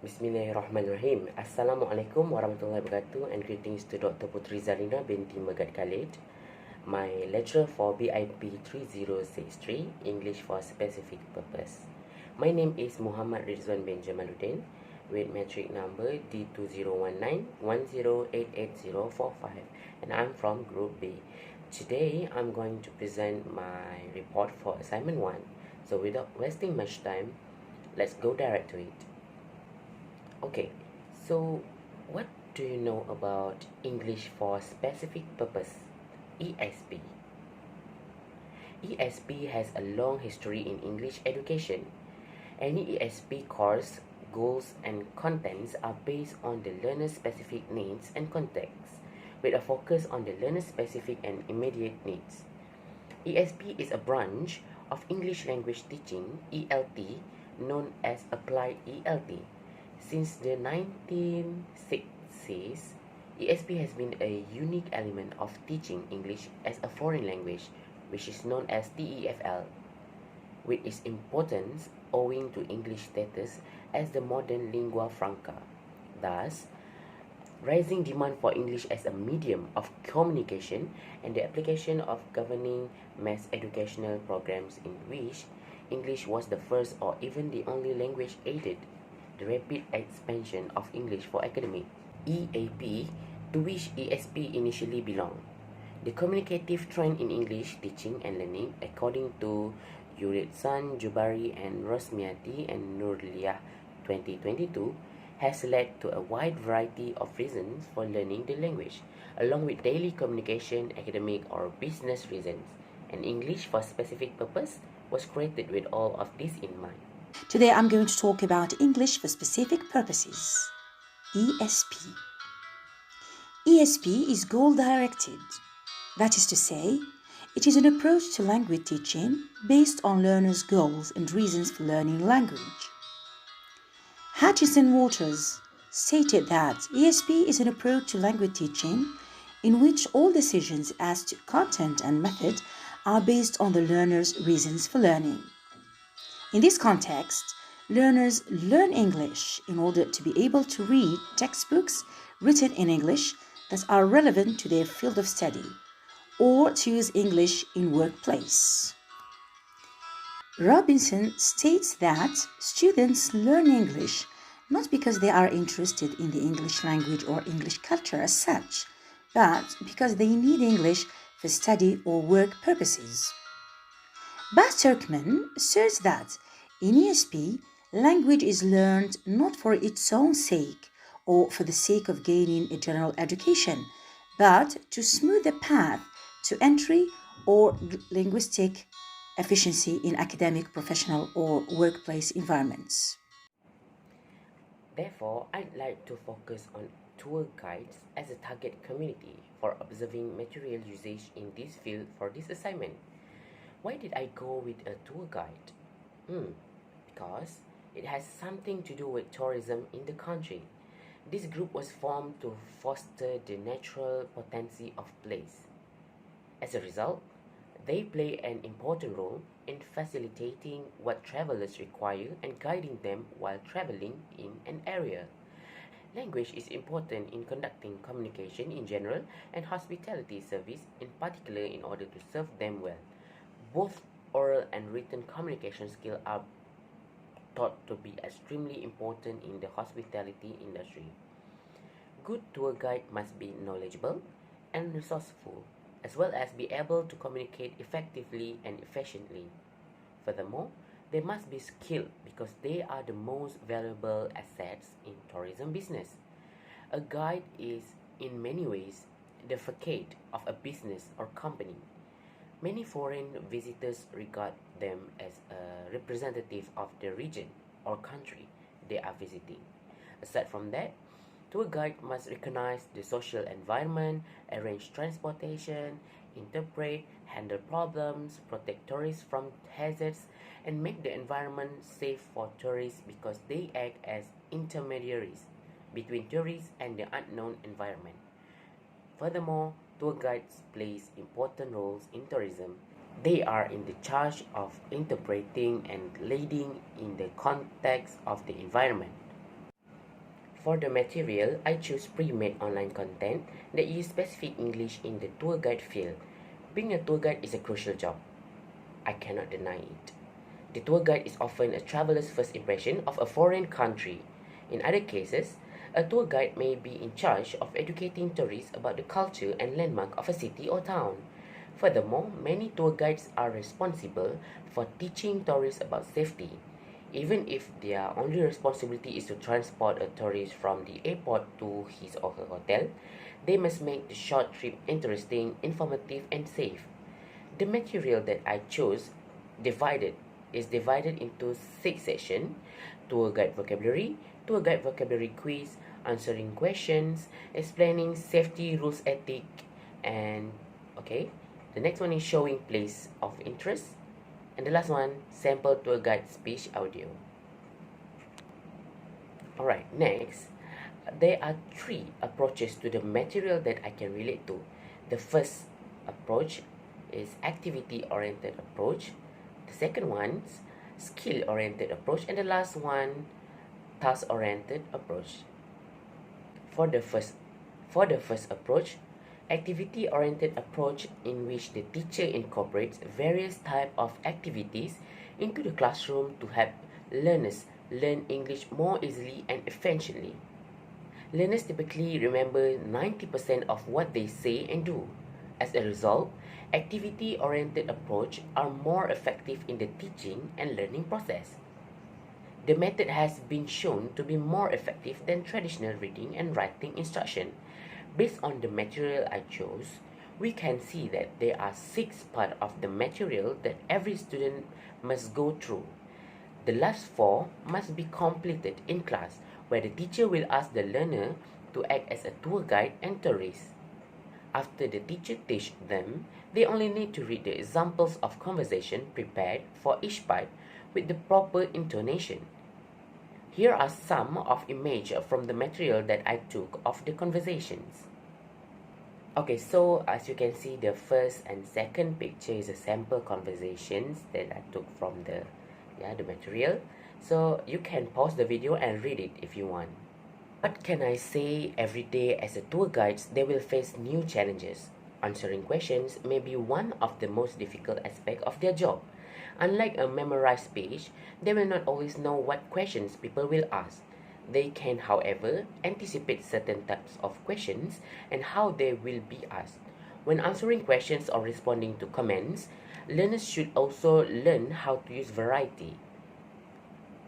Bismillahirrahmanirrahim. Assalamualaikum warahmatullahi wabarakatuh, and greetings to Dr. Putri Zarina binti Megat Khalid, my lecturer for BIP 3063, English for Specific Purpose. My name is Muhammad RIDZWAN bin JAMALUDDIN with metric number D201910888045, and I'm from Group B. Today I'm going to present my report for assignment 1. So without wasting much time, let's go direct to it. Okay, so what do you know about English for Specific Purpose, ESP? ESP has a long history in English education. Any ESP course, goals and contents are based on the learner's specific needs and context, with a focus on the learner's specific and immediate needs. ESP is a branch of English language teaching, ELT, known as Applied ELT. Since the 1960s, ESP has been a unique element of teaching English as a foreign language, which is known as TEFL, with its importance owing to English status as the modern lingua franca. Thus, rising demand for English as a medium of communication and the application of governing mass educational programs in which English was the first or even the only language aided the rapid expansion of English for academic, EAP, to which ESP initially belonged. The communicative trend in English teaching and learning, according to RIDZWAN, Jubari, and Rosmiati and Nurliah 2022, has led to a wide variety of reasons for learning the language, along with daily communication, academic, or business reasons. And English for Specific Purpose was created with all of this in mind. Today I'm going to talk about English for Specific Purposes, ESP. ESP is goal-directed. That is to say, it is an approach to language teaching based on learners' goals and reasons for learning language. Hutchison Waters stated that ESP is an approach to language teaching in which all decisions as to content and method are based on the learner's reasons for learning. In this context, learners learn English in order to be able to read textbooks written in English that are relevant to their field of study, or to use English in workplace. Robinson states that students learn English not because they are interested in the English language or English culture as such, but because they need English for study or work purposes. Bas Turkman asserts that in ESP, language is learned not for its own sake or for the sake of gaining a general education, but to smooth the path to entry or linguistic efficiency in academic, professional, or workplace environments. Therefore, I'd like to focus on tour guides as a target community for observing material usage in this field for this assignment. Why did I go with a tour guide? Because it has something to do with tourism in the country. This group was formed to foster the natural potency of place. As a result, they play an important role in facilitating what travelers require and guiding them while traveling in an area. Language is important in conducting communication in general and hospitality service in particular in order to serve them well. Both oral and written communication skills are thought to be extremely important in the hospitality industry. Good tour guide must be knowledgeable and resourceful, as well as be able to communicate effectively and efficiently. Furthermore, they must be skilled because they are the most valuable assets in tourism business. A guide is, in many ways, the facade of a business or company. Many foreign visitors regard them as a representative of the region or country they are visiting. Aside from that, tour guide must recognize the social environment, arrange transportation, interpret, handle problems, protect tourists from hazards, and make the environment safe for tourists because they act as intermediaries between tourists and the unknown environment. Furthermore, tour guides plays important roles in tourism. They are in the charge of interpreting and leading in the context of the environment. For the material, I choose pre-made online content that use specific English in the tour guide field. Being a tour guide is a crucial job. I cannot deny it. The tour guide is often a traveler's first impression of a foreign country. In other cases, a tour guide may be in charge of educating tourists about the culture and landmark of a city or town. Furthermore, many tour guides are responsible for teaching tourists about safety. Even if their only responsibility is to transport a tourist from the airport to his or her hotel, they must make the short trip interesting, informative, and safe. The material that I chose is divided into 6 sections: tour guide vocabulary quiz, answering questions, explaining safety rules ethic, and okay, the next one is showing place of interest, and the last one, sample tour guide speech audio. Alright, next, there are 3 approaches to the material that I can relate to. The first approach is activity-oriented approach. The second one, skill-oriented approach, and the last one, task-oriented approach. For the first approach, activity-oriented approach, in which the teacher incorporates various types of activities into the classroom to help learners learn English more easily and efficiently. Learners typically remember 90% of what they say and do. As a result, activity-oriented approach are more effective in the teaching and learning process. The method has been shown to be more effective than traditional reading and writing instruction. Based on the material I chose, we can see that there are 6 parts of the material that every student must go through. The last 4 must be completed in class, where the teacher will ask the learner to act as a tour guide and tourist. After the teacher teaches them, they only need to read the examples of conversation prepared for each part with the proper intonation. Here are some of images from the material that I took of the conversations. Okay, so as you can see, the first and second picture is a sample conversations that I took from the material. So you can pause the video and read it if you want. What can I say? Every day as a tour guide, they will face new challenges. Answering questions may be one of the most difficult aspects of their job. Unlike a memorized speech, they will not always know what questions people will ask. They can, however, anticipate certain types of questions and how they will be asked. When answering questions or responding to comments, learners should also learn how to use variety.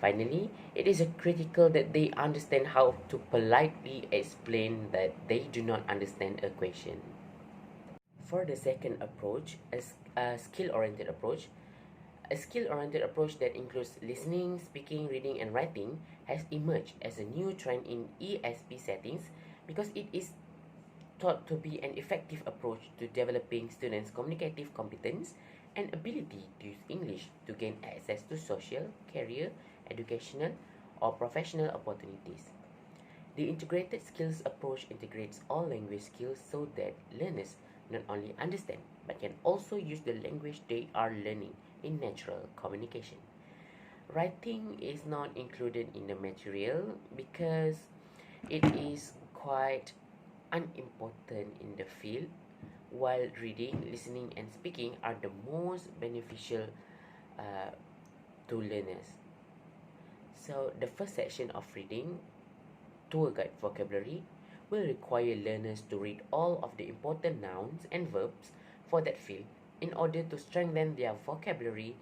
Finally, it is critical that they understand how to politely explain that they do not understand a question. For the second approach, a skill-oriented approach, that includes listening, speaking, reading, and writing has emerged as a new trend in ESP settings because it is thought to be an effective approach to developing students' communicative competence and ability to use English to gain access to social, career, educational, or professional opportunities. The integrated skills approach integrates all language skills so that learners not only understand but can also use the language they are learning in natural communication. Writing is not included in the material because it is quite unimportant in the field, while reading, listening, and speaking are the most beneficial to learners. So the first section of reading, tour guide vocabulary, will require learners to read all of the important nouns and verbs for that field in order to strengthen their vocabulary.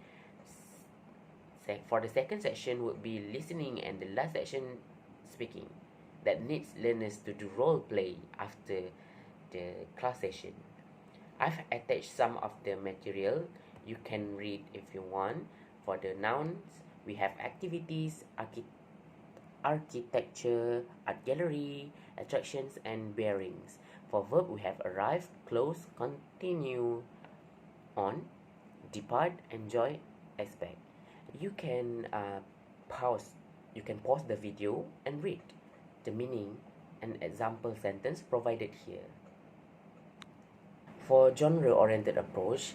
For the second section would be listening, and the last section speaking, that needs learners to do role play after the class session. I've attached some of the material. You can read if you want. For the nouns, we have activities, architecture, art gallery, attractions, and bearings. For verb, we have arrive, close, continue, on, depart, enjoy, expect. You can pause the video and read the meaning and example sentence provided here. For genre-oriented approach,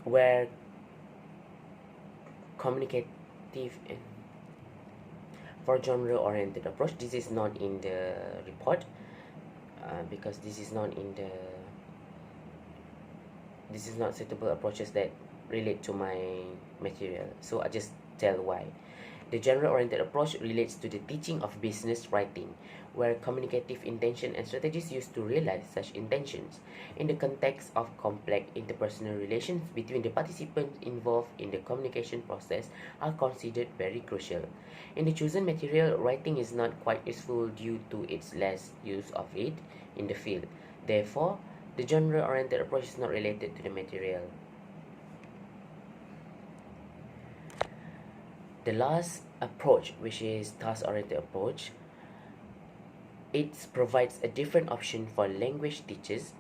where communicative For genre-oriented approach, this is not in the report, because this is not suitable approaches that relate to my material, so I just tell why. The genre-oriented approach relates to the teaching of business writing, where communicative intention and strategies used to realize such intentions in the context of complex interpersonal relations between the participants involved in the communication process are considered very crucial. In the chosen material, writing is not quite useful due to its less use of it in the field. Therefore, the genre-oriented approach is not related to the material. The last approach, which is task-oriented approach, it provides a different option for language teachers.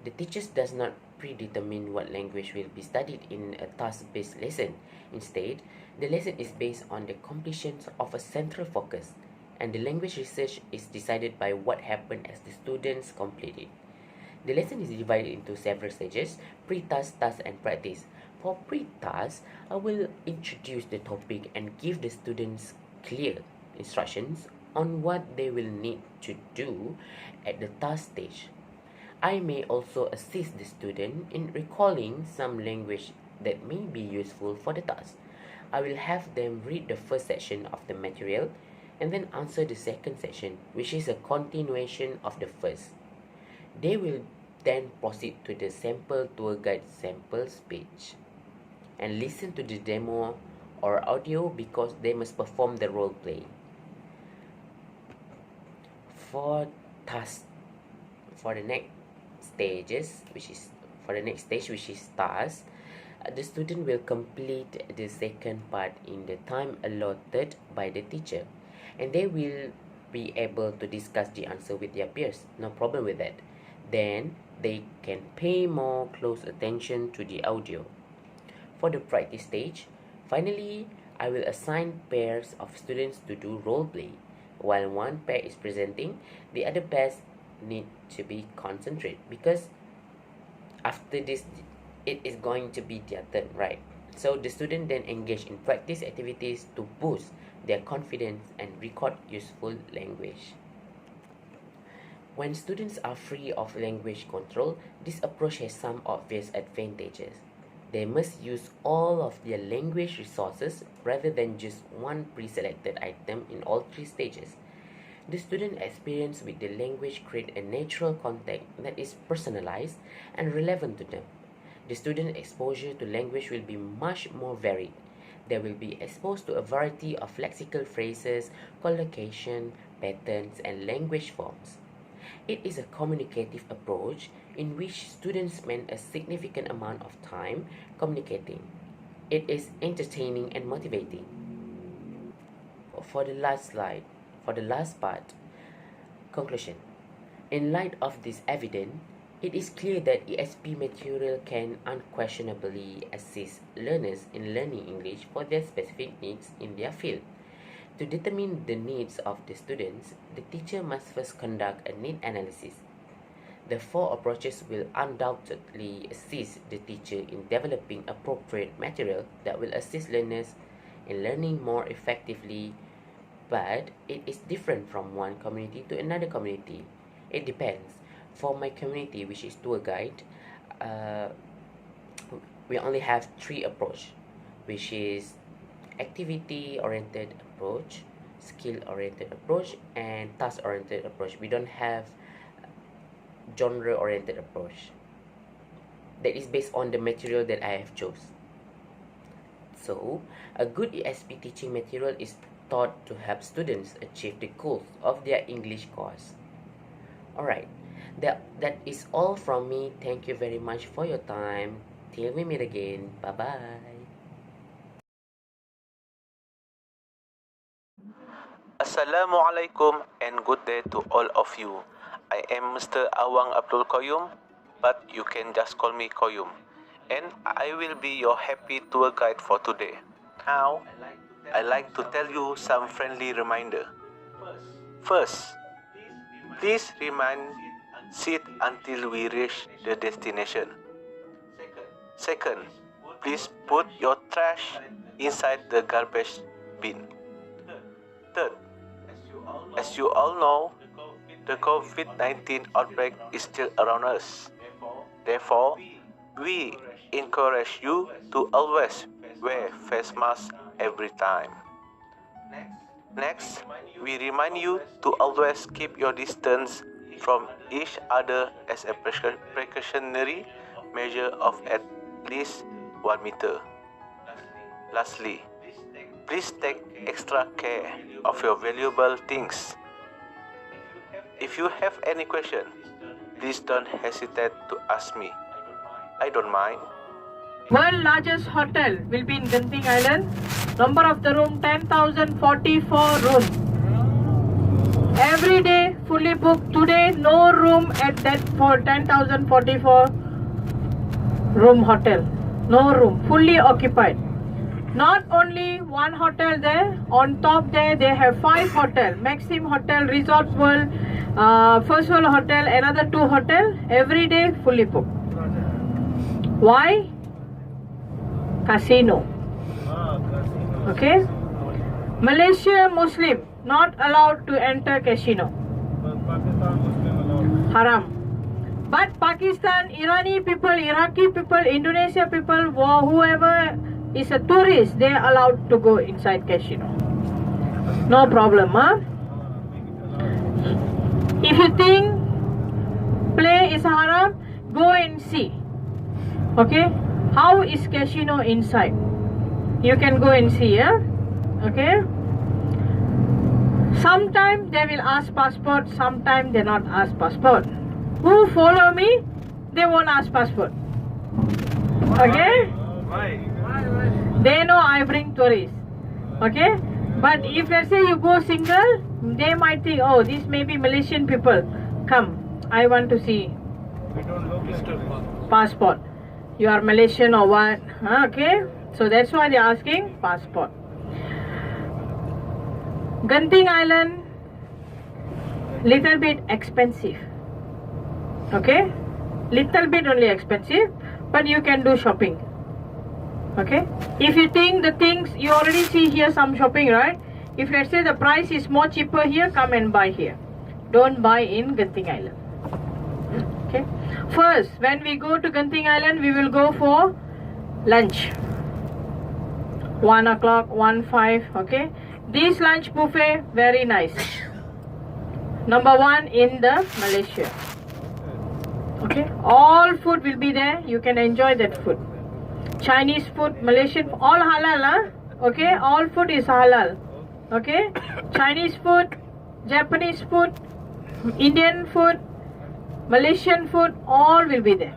The teachers does not predetermine what language will be studied in a task-based lesson. Instead, the lesson is based on the completion of a central focus, and the language research is decided by what happened as the students complete it. The lesson is divided into several stages: pre-task, task, and practice. For pre-task, I will introduce the topic and give the students clear instructions on what they will need to do at the task stage. I may also assist the student in recalling some language that may be useful for the task. I will have them read the first section of the material and then answer the second section, which is a continuation of the first. They will then proceed to the sample tour guide sample speech and listen to the demo or audio because they must perform the role play. For task, for the next stage, which is task, the student will complete the second part in the time allotted by the teacher, and they will be able to discuss the answer with their peers. No problem with that. Then they can pay more close attention to the audio. For the practice stage, finally, I will assign pairs of students to do role play. While one pair is presenting, the other pairs need to be concentrated because after this, it is going to be their turn, right? So the student then engage in practice activities to boost their confidence and record useful language. When students are free of language control, this approach has some obvious advantages. They must use all of their language resources rather than just one pre-selected item in all three stages. The student experience with the language create a natural contact that is personalized and relevant to them. The student exposure to language will be much more varied. They will be exposed to a variety of lexical phrases, collocation, patterns, and language forms. It is a communicative approach in which students spend a significant amount of time communicating. It is entertaining and motivating. For the last part, conclusion. In light of this evidence, it is clear that ESP material can unquestionably assist learners in learning English for their specific needs in their field. To determine the needs of the students, the teacher must first conduct a need analysis. The four approaches will undoubtedly assist the teacher in developing appropriate material that will assist learners in learning more effectively, but it is different from one community to another community. It depends. For my community, which is tour guide, we only have three approaches, which is activity-oriented approach, skill-oriented approach, and task-oriented approach. We don't have genre-oriented approach. That is based on the material that I have chose. So, a good ESP teaching material is taught to help students achieve the goals of their English course. Alright, that is all from me. Thank you very much for your time. Till we meet again. Bye-bye. Assalamualaikum and good day to all of you. I am Mr. Awang Abdul Qayyum, but you can just call me Qayyum. And I will be your happy tour guide for today. Now, I like to tell you some friendly reminder. First, please sit until we reach the destination. Second, please put your trash inside the garbage bin. Third, as you all know, the COVID-19 outbreak is still around us. Therefore, we encourage you to always wear face masks every time. Next, we remind you to always keep your distance from each other as a precautionary measure of at least 1 meter. Lastly, please take extra care of your valuable things. If you have any question, please don't hesitate to ask me. I don't mind. World largest hotel will be in Genting Island. Number of the room 10,044 rooms. Every day fully booked. Today no room at that for 10,044 room hotel. No room, fully occupied. Not only one hotel there, on top there they have 5 hotels. Maxim Hotel, Resort World, First World Hotel, another 2 hotels. Every day fully booked. Why? Casino. Okay. Malaysia Muslim not allowed to enter casino. Haram. But Pakistan, Irani people, Iraqi people, Indonesia people, whoever is a tourist, they are allowed to go inside casino. No problem, huh? If you think play is haram, go and see. Okay, how is casino inside? You can go and see, yeah? Okay. Sometimes they will ask passport, sometimes they not ask passport. Who follow me, they won't ask passport. Okay? Why? They know I bring tourists. Okay? But if let's say you go single, they might think, oh, these may be Malaysian people. Come, I want to see passport. You are Malaysian or what? Okay? So that's why they are asking passport. Genting Island, little bit expensive. Okay? Little bit only expensive, but you can do shopping. Okay? If you think the things, you already see here some shopping, right? If let's say the price is more cheaper here, come and buy here. Don't buy in Genting Island. Okay? First, when we go to Genting Island, we will go for lunch. 1 o'clock, 1:05, okay? This lunch buffet, very nice. Number 1 in the Malaysia. Okay? All food will be there. You can enjoy that food. Chinese food, Malaysian, all halal, huh? Okay? All food is halal. Okay? Chinese food, Japanese food, Indian food, Malaysian food, all will be there.